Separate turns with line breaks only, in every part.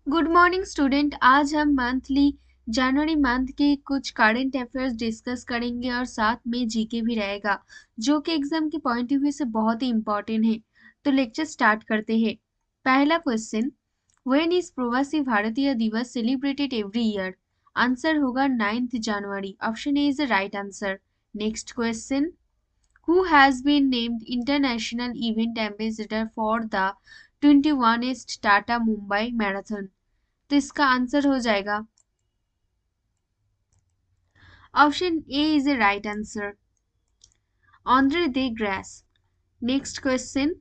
Good morning student. आज हम monthly जनवरी month के कुछ करंट अफेयर्स डिस्कस करेंगे और साथ में जीके भी रहेगा, जो कि एग्जाम के पॉइंट ऑफ व्यू से बहुत ही इंपॉर्टेंट है। तो लेक्चर स्टार्ट करते हैं। पहला क्वेश्चन, व्हेन इज प्रवासी भारतीय दिवस सेलिब्रेटेड एवरी ईयर? आंसर होगा 9 जनवरी। Option A is the right answer. Next question, who has been named international event ambassador for the 21st Tata Mumbai Marathon? तो इसका आंसर हो जाएगा option A is the right answer, Andre de Grasse. Next question,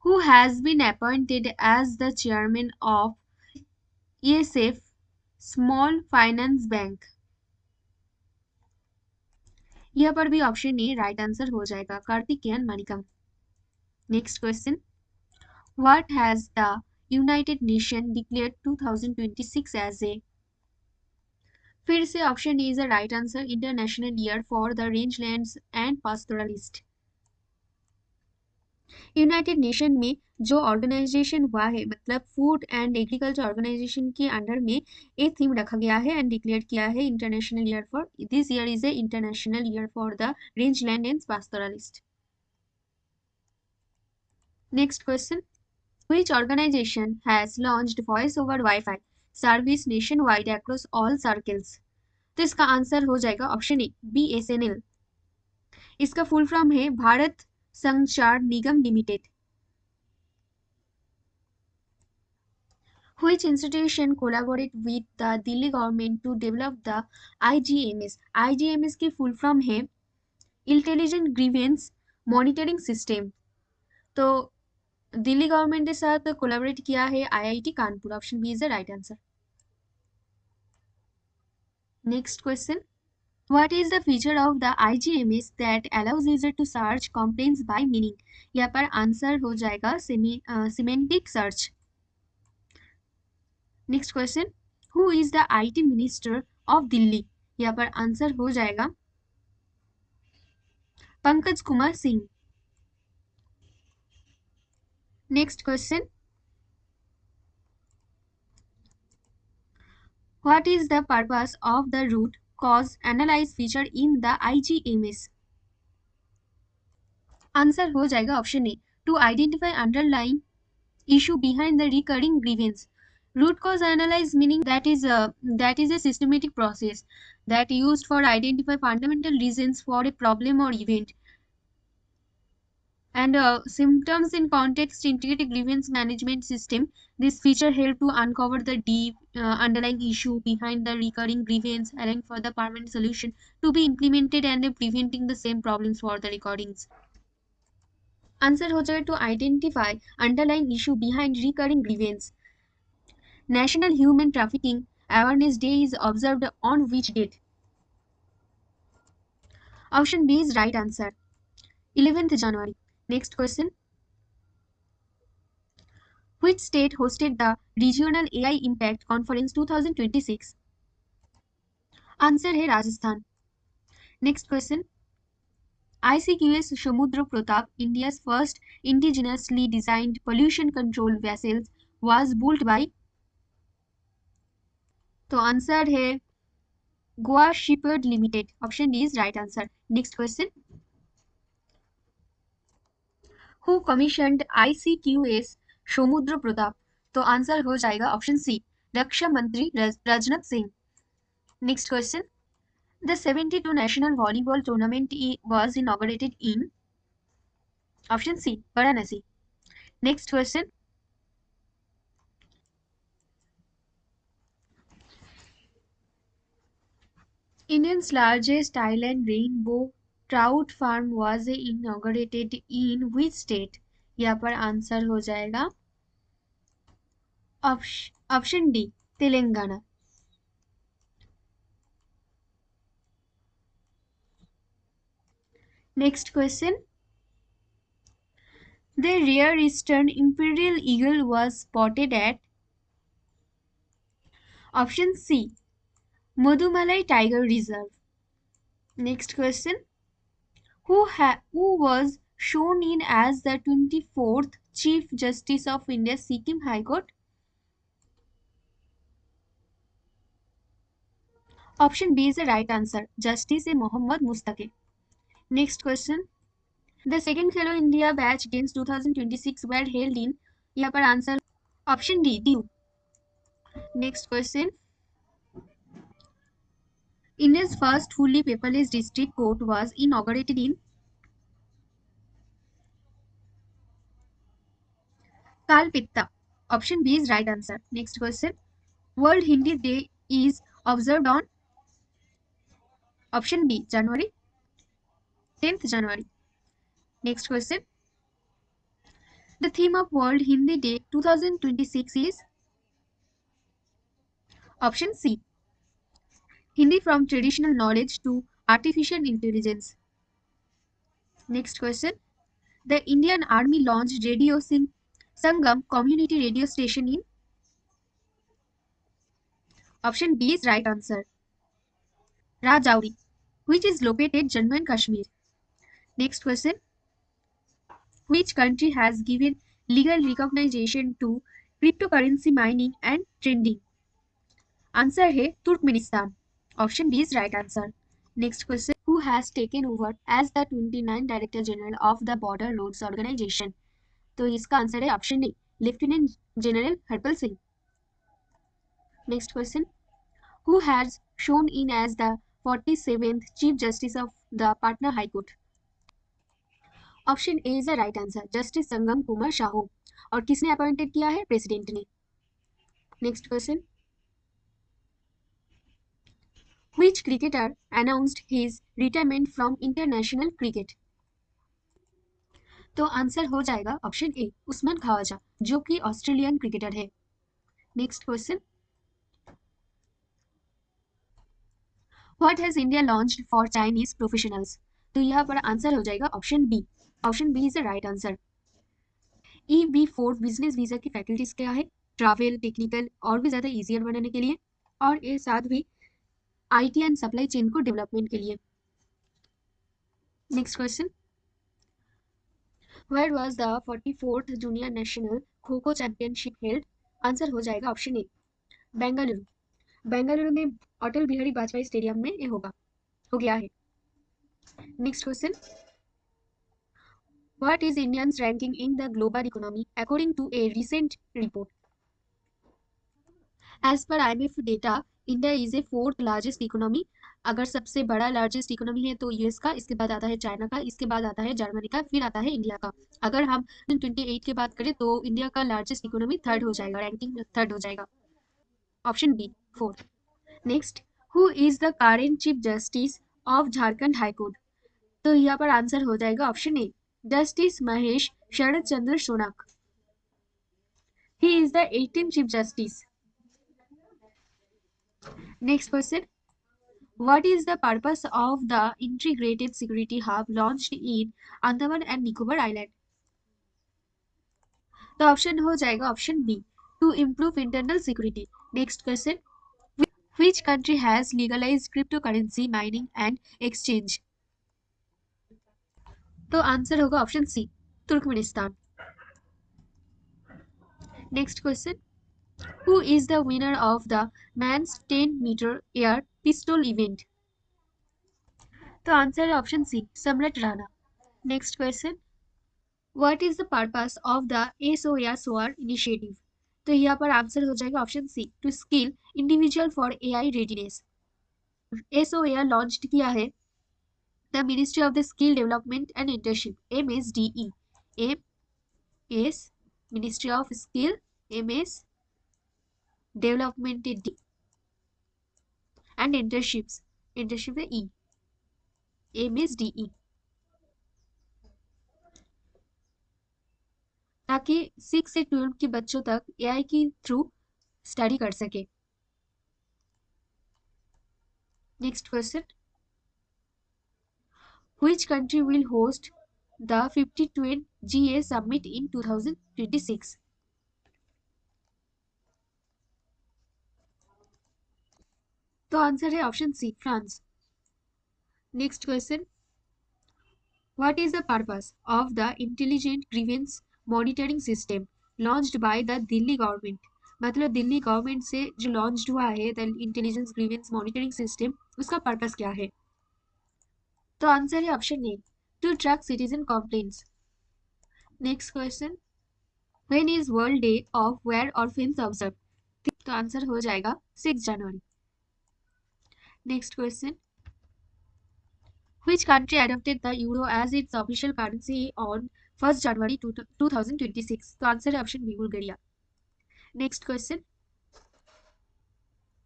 who has been appointed as the chairman of ESF small finance bank? यह पर भी option A right answer हो जाएगा, Karthikeyan Manickam. Next question, what has the united nation declared 2026 as a? फिर से option A is the right answer, international year for the rangelands and pastoralist. United nation में जो organization हुआ है, मतलब फूड एंड एग्रीकल्चर ऑर्गेनाइजेशन के अंडर में एक थीम रखा गया है एंड डिक्लेयर किया है international year for this year is a international year for the rangeland and pastoralist. Next question, which organization has launched voice over Wi-Fi service nationwide across all circles? तो इसका answer हो जाएगा option ए, BSNL। इसका full form है भारत संचार निगम limited. Which institution collaborate with the Delhi government to develop the IGMS? IGMS की full form है intelligent grievance monitoring system. तो दिल्ली गवर्नमेंट के साथ कोलैबोरेट किया है IIT Kanpur. Option B is the right answer. Next question, what is the feature of the IGMS that allows user to search complaints by meaning? यहाँ पर answer हो जाएगा semantic search। Next question, who is the IT minister of Delhi? यहाँ पर answer हो जाएगा Pankaj Kumar Singh. Next question, what is the purpose of the root cause analyze feature in the IGMS? Answer हो जाएगा option A, to identify underlying issue behind the recurring grievance. Root cause analysis meaning that is a systematic process that used for identify fundamental reasons for a problem or event. And symptoms in context integrated grievance management system. This feature help to uncover the deep underlying issue behind the recurring grievance, allowing for the permanent solution to be implemented and preventing the same problems for the recordings. Answer हो जाए to identify underline issue behind recurring grievance. National human trafficking awareness day is observed on which date? Option B is right answer, 11th जनवरी। Next question, which state hosted the regional AI impact conference 2026? Answer है Rajasthan. Next question, ICQS Samudra Pratap, India's first indigenously designed pollution control vessel, was built by? तो answer है Goa shipyard limited. Option D is right answer. Next question, who commissioned ICQS समुद्र प्रताप? तो answer हो जाएगा option C, रक्षा मंत्री Rajnath Singh. Next question, the 72 national volleyball tournament was inaugurated in? Option C, Varanasi. Next question, India's largest island rainbow trout farm was inaugurated in which state? यहाँ पर answer हो जाएगा option D, Telangana. Next question, the rare eastern imperial eagle was spotted at? Option C, Mudumalai Tiger Reserve. Next question, who was shown in as the 24th Chief Justice of India Sikkim High Court? Option B is the right answer, justice A Mohammad Mushtaque. Next question, the second Khelo India beach games 2026 were held in, यहाँ पर answer option D Diu. Next question, India's first fully paperless district court was inaugurated in Kalpitta. Option B is right answer. Next question. World Hindi Day is observed on option B January 10th January. Next question. The theme of World Hindi Day 2026 is option C Hindi from traditional knowledge to artificial intelligence. Next question. The Indian Army launched Radio Sangam community radio station in option B is right answer. Rajauri, which is located Jammu and Kashmir. Next question. Which country has given legal recognition to cryptocurrency mining and trading? Answer है Turkmenistan. Option B is right answer. Next question. Who has taken over as the 29th Director General of the Border Roads Organization? तो इसका answer है option A lieutenant general Harpal Singh. Next question, who has shown in as the 47th Chief Justice of the Patna High Court? Option A is the right answer, justice Sangam Kumar Sahu. और किसने appointed किया है? President ने। Next question, which cricketer announced his retirement from international cricket? तो answer हो जाएगा option A Usman Khawaja, जो कि ऑस्ट्रेलियन क्रिकेटर है। Next question, what has India launched for Chinese professionals? तो यहाँ पर आंसर हो जाएगा option B. Option B is the right answer. EB4 business visa की फैकल्टीज क्या है? ट्रैवल, टेक्निकल और भी ज्यादा इजियर बनाने के लिए, और ये साथ भी IT एंड सप्लाई चेन को डेवलपमेंट के लिए। Next question, where was the 44th junior national kho kho championship held? Answer हो जाएगा ऑप्शन ए बेंगलुरु। बेंगलुरु में अटल बिहारी वाजपेयी स्टेडियम में ये हो गया है। Next question, what is Indians ranking in the global economy according to a recent report? As पर IMF data, India is a fourth largest economy. अगर सबसे बड़ा लार्जेस्ट इकोनॉमी है तो यूएस का, इसके बाद आता है चाइना का, इसके बाद आता है जर्मनी का, फिर आता है इंडिया का। अगर हम 28 की बात करें तो इंडिया का लार्जेस्ट इकोनॉमी थर्ड हो जाएगा, रैंकिंग थर्ड हो जाएगा। Option B fourth. Next, who is the current chief justice of Jharkhand high court? तो यहाँ पर आंसर हो जाएगा option A justice Mahesh Sharad Chandra Sonak. He is the 18th chief justice. Next question, what is the purpose of the integrated security hub launched in Andaman and Nicobar Island? तो option हो जाएगा option B to improve internal security. Next question, which country has legalized cryptocurrency mining and exchange? तो answer होगा option C Turkmenistan. Next question, who is the winner of the men's 10-meter air pistol event? तो answer है option C Samrat Rana. Next question, what is the purpose of the SOAR initiative? तो यहाँ पर answer हो जाएगा option C to skill individual for AI readiness. SOAR launch किया है the ministry of the skill development and internship MSDE। MS ministry of skill MS development D and internship E MSDE, ताकि 6 से 12 के बच्चों तक AI के through study कर सके। Next question, which country will host the 52nd GA summit in 2026? तो answer है option C France. Next question, what is the purpose of the intelligent grievance monitoring system launched by the Delhi government? मतलब Delhi government से जो launch हुआ है the intelligence grievance monitoring system, उसका purpose क्या है? तो आंसर है option A, to track citizen complaints. Next question, when is world day of war orphans observe? तो आंसर हो जाएगा 6 जनवरी। Next question, which country adopted the euro as its official currency on 1st January 2026? तो answer है option B, Bulgaria. Next question,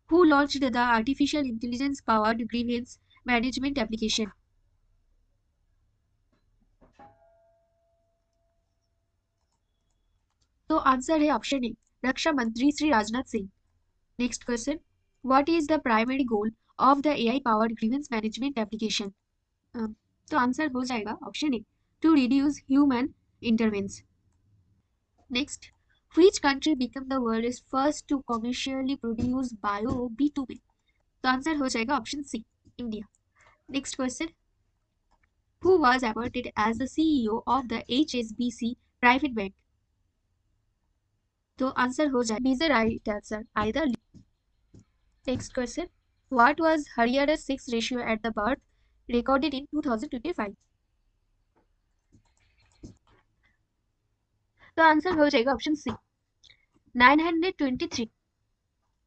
who launched the artificial intelligence powered grievance management application? तो answer है option A, रक्षा मंत्री Shri Rajnath Singh. Next question, what is the primary goal of the AI powered grievance management application? तो answer हो जाएगा option A, to reduce human intervention. Next, which country become the world's first to commercially produce bio B2B? तो answer हो जाएगा option C, India. Next question, who was appointed as the CEO of the HSBC private bank? तो answer हो जाए B, the right answer either. Next question, what was Haryana's sex ratio at the birth recorded in 2025? तो answer हो जाएगा option C, 923।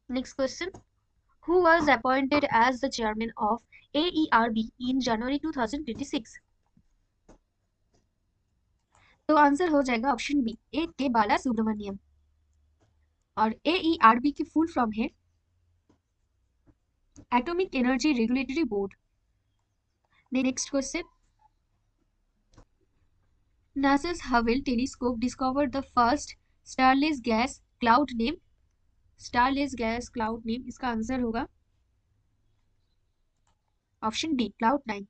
Next question, who was appointed as the chairman of AERB in January 2026? तो answer हो जाएगा option B, ए के बाला सुब्रमण्यम। और AERB की full form है atomic energy regulatory board. Next question, NASA's Hubble telescope discovered the first starless gas cloud name? starless gas cloud name, इसका answer होगा option D, Cloud9।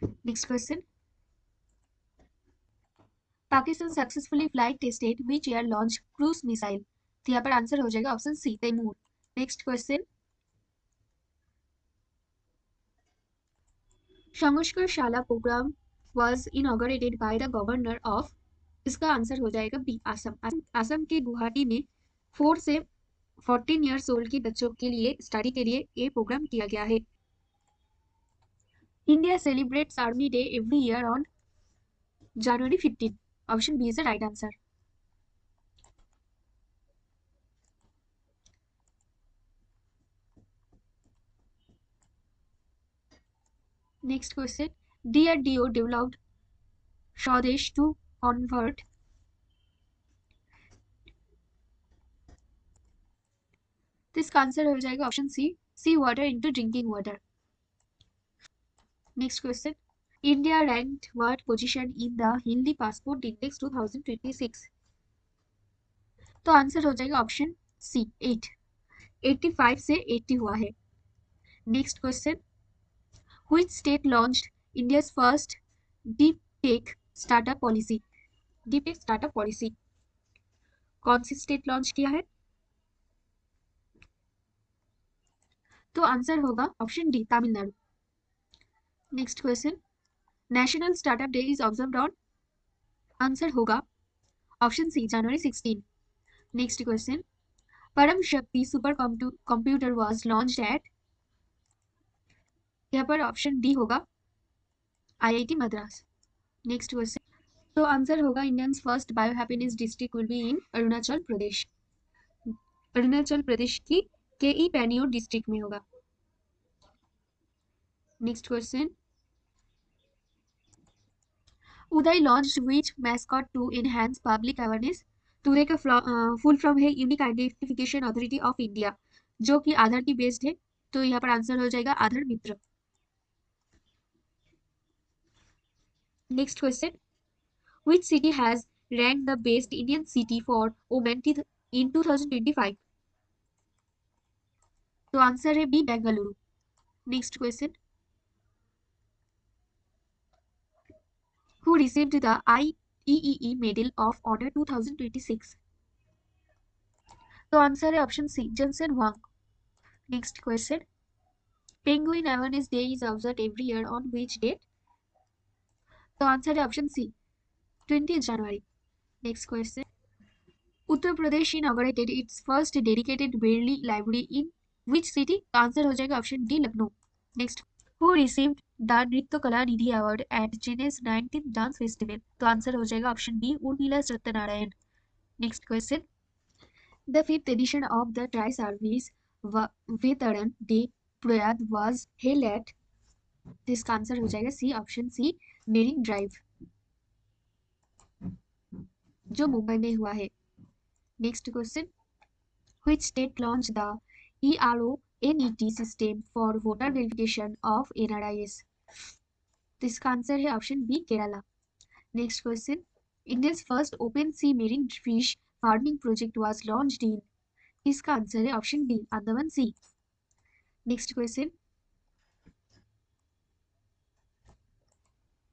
Next question, Pakistan successfully flight tested which air launch cruise missile? तो यहाँ पर answer हो जाएगा option C, Taimur. Next question, Sanskrit Shala program was inaugurated by the governor of? इसका answer हो जाएगा बी, असम। असम के गुवाहाटी में 4 से 14 ईयर्स ओल्ड के बच्चों के लिए स्टडी के लिए ये प्रोग्राम किया गया है। India celebrates army day every year on January 15। Option B is the right answer. Next question, DRDO developed स्वदेश to convert? तो इसका आंसर हो जाएगा option C water into drinking water. Next question, India ranked what position in the Hindi passport index 2026? तो answer हो जाएगा option सी, 8। 85 से 80 हुआ है। Next question, which state launched India's first deep tech startup policy? Deep tech startup policy कौन सी state launch किया है? तो आंसर होगा option D, Tamil Nadu. Next question, national startup day is observed on? Answer होगा option C, January 16। Next question, Param Shakti super computer was launched at? यहाँ पर option D होगा, IIT मद्रास। नेक्स्ट क्वेश्चन, तो आंसर होगा Indians first bio happiness district will be in Arunachal Pradesh. Arunachal Pradesh की KE Panyor district में होगा। Next question, UIDAI launched which mascot to enhance public awareness? तो UIDAI का फुल फॉर्म है unique identification authority of India, जो कि आधार की बेस्ड है। तो यहाँ पर आंसर हो जाएगा Aadhaar Mitra. Next question, which city has ranked the best Indian city for women in 2025? तो आंसर है B, Bengaluru. Next question, who received the IEEE Medal of Honor 2026? तो आंसर है option C, Jensen Huang. Next question, penguin awareness day is observed every year on which date? तो answer है option C, 20 January. Next question, Uttar Pradesh inaugurated its first dedicated Braille library in which city? तो answer हो जाएगा option D Lucknow. Next, who received the Nritya Kala Nidhi award at Chennai's 19th dance festival? तो answer हो जाएगा option B Urmila Sathyanarayana. Next question, the fifth edition of the tri service veteran day parade was held at? इसका answer हो जाएगा C option C marine drive, जो मुंबई में हुआ है। Next question, which state launched the ERONET system for voter verification of NRIs? तो इसका answer है option B Kerala. Next question, India's first open sea marine fish farming project was launched in? इसका answer है option D Andaman sea. Next question,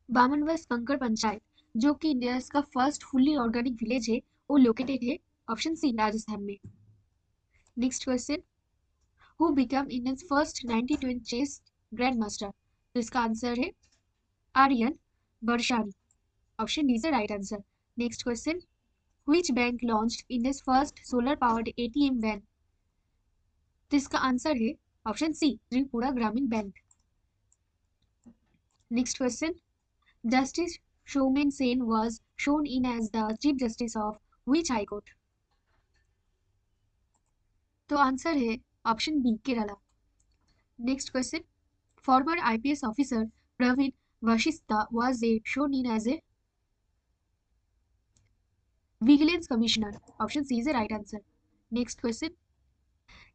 Bamanwas Kankar panchayat जो कि India का first fully organic village है, वो लोकेटेड है ऑप्शन सी राजस्थान में। Next question, who become Indians first 90-20 chess grand master? तो इसका आंसर है Aryan Barshani, option D is the right answer. Next question, which bank launched India's first solar powered ATM van? तो इसका answer है option C Tripura Gramin bank. Next question, justice Showman Sen was shown in as the Chief Justice of which High Court? तो answer है option B Kerala. Next question, former IPS officer Praveen Vashishtha was shown in as a Vigilance Commissioner, option C is the right answer. Next question,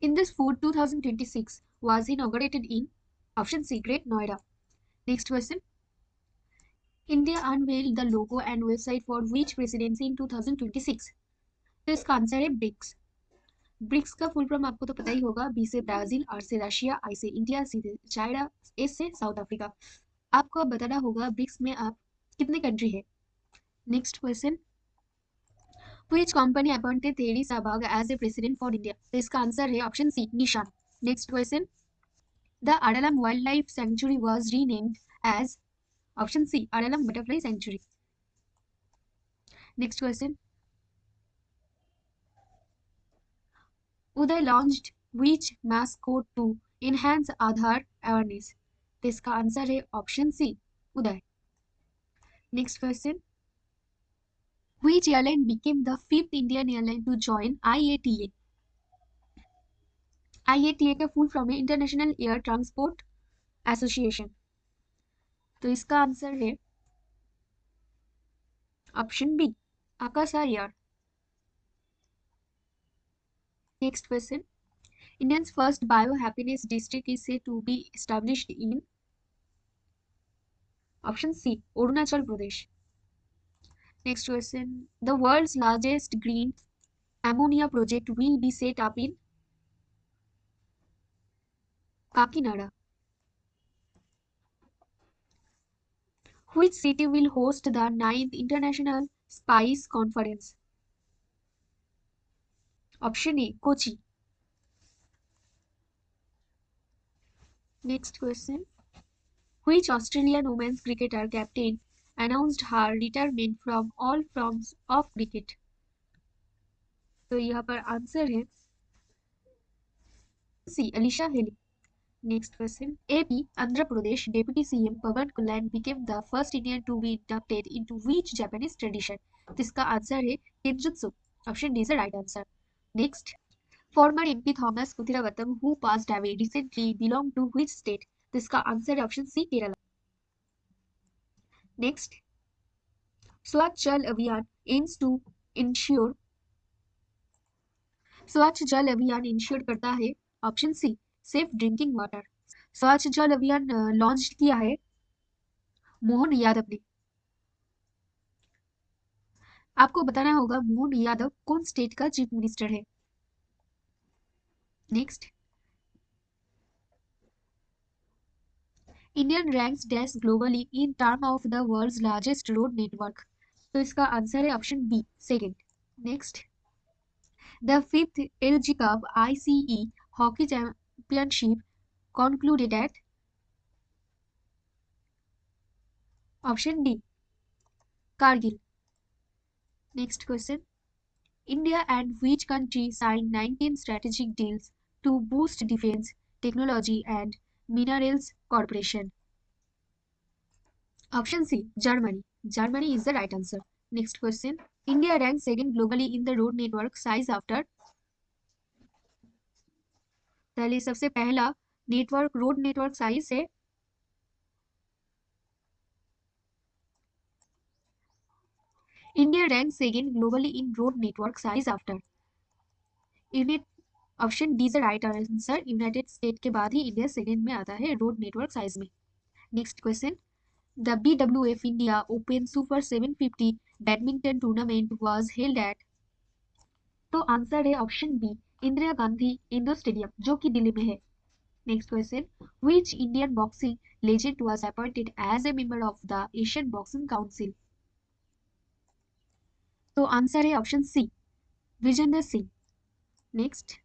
in this food 2026 was inaugurated in option C Great Noida. Next question, India unveiled the logo and website for which presidency in 2026? तो इसका answer है BRICS. BRICS का full form आपको तो पता ही होगा, B से Brazil, are से रशिया, आई से इंडिया, सी से चाइना, एस से साउथ अफ्रीका। आपको अब बताना होगा ब्रिक्स में आप कितने कंट्री है। Next question, which company appointed Thierry Sabbagh as a president for India? तो इसका आंसर है option C Nissan. Next question, the Aralam wild life sanctuary was renamed as option C Aralam butterfly sanctuary. Next question, UIDAI launched which mascot to enhance Aadhaar awareness? तो इसका answer है option C Uday. Next question, which airline became the fifth Indian airline to join IATA? IATA का full form है international air transport association. तो इसका answer है option B Akasa air. Next question, India's first bio-happiness district is said to be established in option C Arunachal Pradesh. Next question, the world's largest green ammonia project will be set up in Kakinada. Which city will host the 9th International Spice Conference? Option A Kochi. Next question, which Australian women's cricketer captain announced her retirement from all forms of cricket? तो यहाँ पर answer है C Alyssa Healy. Next question, AP Andhra Pradesh deputy CM Pawan Kalyan became the first Indian to be inducted into which Japanese tradition? तो इसका answer है kenjutsu, option D is the right answer. Next, former MP Thomas Kuthiravattam who passed away recently belong to which state? तो इसका answer है option सी Kerala. Next, स्वच्छ जल अभियान aims to ensure स्वच्छ जल अभियान इंश्योर करता है option C safe drinking water. Swachh Jal अभियान लॉन्च किया है मोहन यादव ने। आपको बताना होगा मोहन यादव कौन स्टेट का चीफ मिनिस्टर है। Next, Indian ranks dash globally in term of the world's largest road network? तो इसका आंसर है option B second. Next, the fifth LG cup ICE hockey championship concluded at option D Kargil. Next question, India and which country signed 19 strategic deals to boost defense, technology and minerals corporation? Option C, Germany. Germany is the right answer. Next question. India ranks second globally in the road network size after. पहले सबसे पहला network road network size है India ranks second globally in road network size after. Unit option D is the right answer. United state के बाद ही India second में आता है रोड नेटवर्क साइज में. Next question. The BWF India open super 750 badminton tournament was held at. तो answer है option B, Indira Gandhi indoor stadium, जो कि दिल्ली में है. Next question. Which Indian boxing legend was appointed as a member of the Asian boxing council. तो answer है option C, Vijender Singh. Next.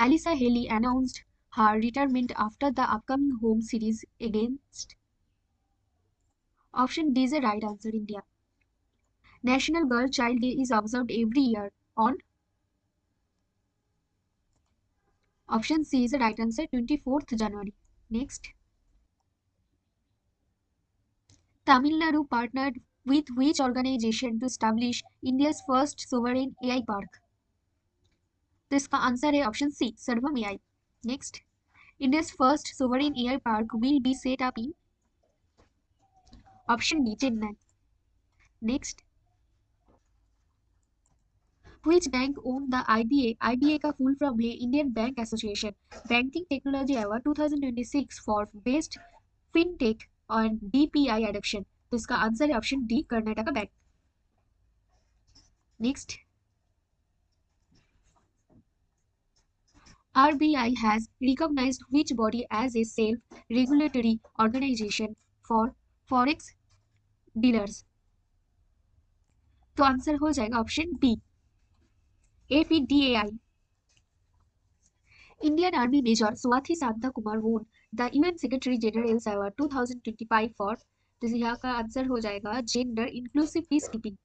Alyssa Haley announced her retirement after the upcoming home series against. Option D is the right answer. India. National Girl Child Day is observed every year on. Option C is the right answer. 24th January. Next. Tamil Nadu partnered with which organization to establish India's first sovereign AI park? तो इसका answer है option सी, सर्वम AI. Next. India's first sovereign AI park will be set up in. Option D, Chennai. Next. Which bank owned the IBA? IBA का full form है Indian Bank Association. Banking Technology Award 2026 for Best FinTech and DPI Adoption. तो इसका answer है option D, Karnataka bank. Next. RBI has recognized which body as a self-regulatory organization for forex dealers. तो answer हो जाएगा option B, APDAI. Indian Army Major Swathi Santa Kumar won the UN Secretary General's Award 2025 for. तो यहाँ का answer हो जाएगा gender inclusive peacekeeping.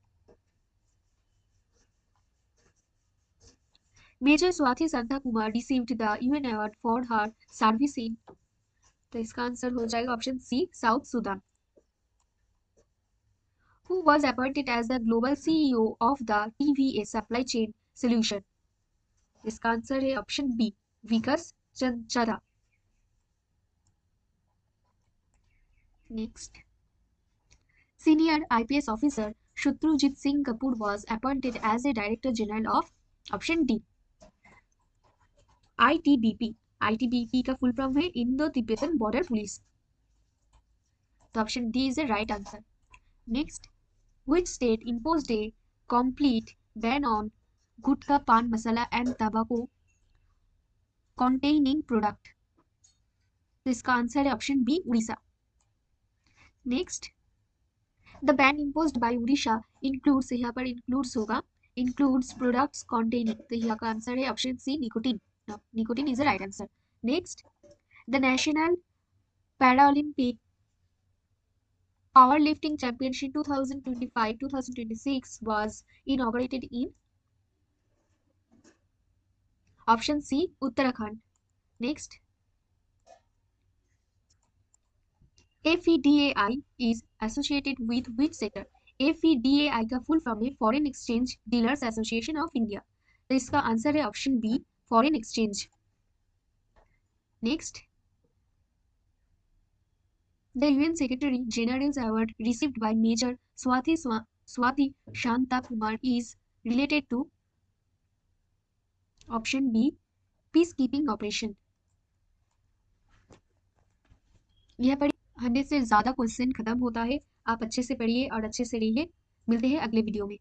Major Swati Shanta Kumar received the UN award for her service in. तो इसका answer हो जाएगा option C, South Sudan. Who was appointed as the global CEO of the TVA Supply Chain Solution? इसका answer है option B, Vikas चंचरा. Next. Senior IPS officer Shatrujit Singh Kapoor was appointed as a Director General of. Option D, ITBP. ITBP का full form है Indo Tibetan border police. तो option D is the right answer. Next. Which state imposed a complete ban on गुटखा, पान मसाला and tobacco containing product? तो इसका answer है option B, Orissa. Next. The ban imposed by Orissa includes, यहाँ पर includes होगा, includes products containing. तो यहाँ का आंसर है option C, nicotine. Nicotine is the right answer. Next. The national paralympic Powerlifting Championship 2025-2026 was inaugurated in. Option C, Uttarakhand. Next. FEDAI is associated with which sector? FEDAI का full form है foreign exchange dealers association of India. तो इसका answer है option B, foreign exchange. Next. The UN Secretary General's Award received by Major Swathi Shanta Kumar is related to. Option B, peacekeeping operation. यह पढ़िए. 100 से ज्यादा question खत्म होता है. आप अच्छे से पढ़िए और अच्छे से रहिए. मिलते हैं अगले वीडियो में.